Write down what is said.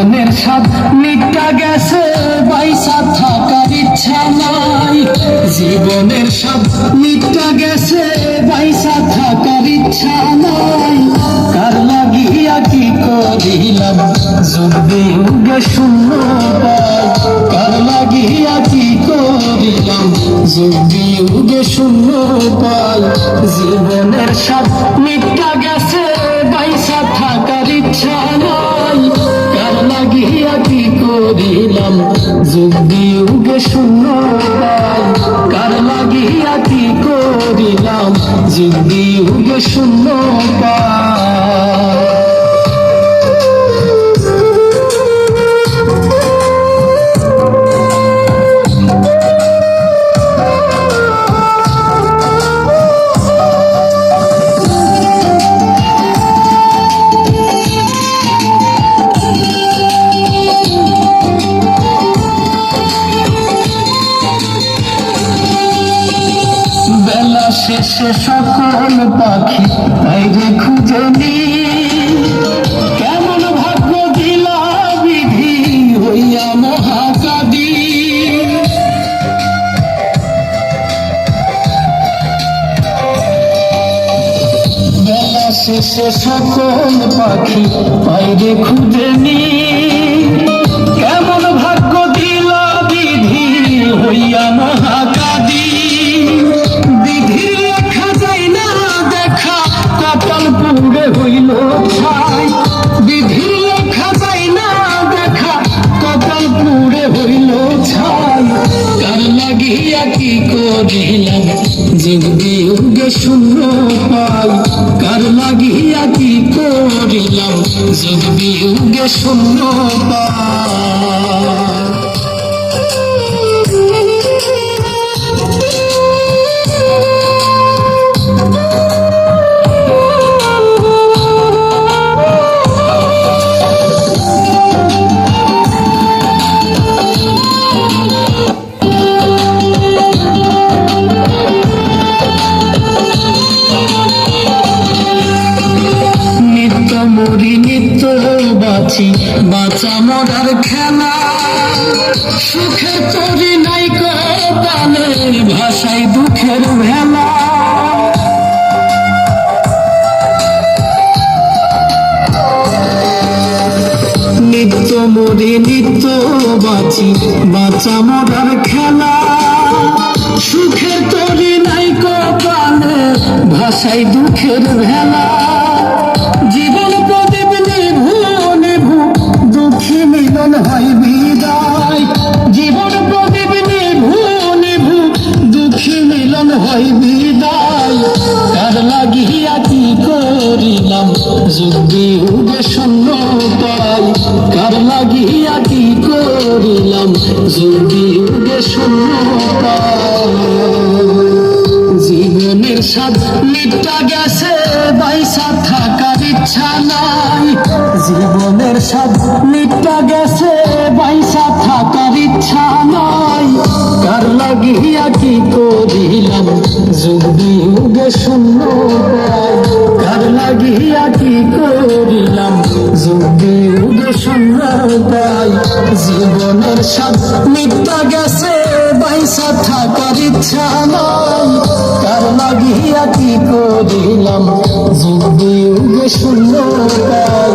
জীবনের স্বাদ মিটা গেছে, পয়সা থাকার ইচ্ছা নাই। জীবনের স্বাদ মিটা গেছে, পয়সা থাকার ইচ্ছা নাই। কার লাগিয়া কি করিলাম যুগে উগে শূন্য পাই। কার লাগিয়া কি করিলাম যুগে উগে শূন্য পাই। জীবনের স্বাদ মিটা গেছে, পয়সা থাকার ইচ্ছা নাই। কার লাগিয়া কি করিলাম যুগে উগে শূন্য পাই। কার লাগিয়া কি করিলাম যুগে উগে শূন্য পাই। শেষে সকল পাখি বাইরে খুঁজে নি। কেমন ভাগ্য দিলা বিধি হইয়া মহাকাদি। বেলা শেষে সকল পাখি বাইরে খুঁজে নি। কেমন ভাগ্য দিলা বিধি হইয়া মহাকাদি। বিধির লেখা যায় না দেখা, কপাল পুড়ে হইল ছাই। বিধির লেখা যায় না দেখা, কপাল পুড়ে হইল ছাই। কার লাগিয়া কি করিলাম যুগে উগে শূন্য পাই। কার লাগিয়া কি করিলাম যুগে উগে শূন্য পাই। মরি নিত্য বাঁচি, বাঁচা মরার খেলা। সুখে তরি নাই কপালে, ভাষায় দুঃখের ভেলা। নিত্য মরি নিত্য বাঁচি, বাঁচা মরার খেলা। সুখে তরি নাই কপালে, ভাষায় দুঃখের ভেলা। জীবন প্রদীপ নিভু নিভু, দুঃখী মিলন হয় বিদায়। জীবন প্রদীপ নিভু নিভু, দুঃখী মিলন হয় বিদায়। কার লাগিয়া কি করিলাম যুগে উগে শূন্য পাই। কার লাগিয়া কি করিলাম যুগে উগে শূন্য পাই। জীবনের স্বাদ মিটা গেছে, পয়সা থাকার ইচ্ছা নাই। জীবনের স্বাদ মিটা গেছে, পয়সা থাকার ইচ্ছা নাই। কার লাগিয়া কি করিলাম যুগে উগে শূন্য পাই। কার লাগিয়া কি করিলাম যুগে উগে শূন্য পাই। জীবনের স্বাদ মিটা গেছে, পয়সা থাকার ইচ্ছা নাই। কার লাগিয়া কি করিলাম যুগে উগে শূন্য পাই।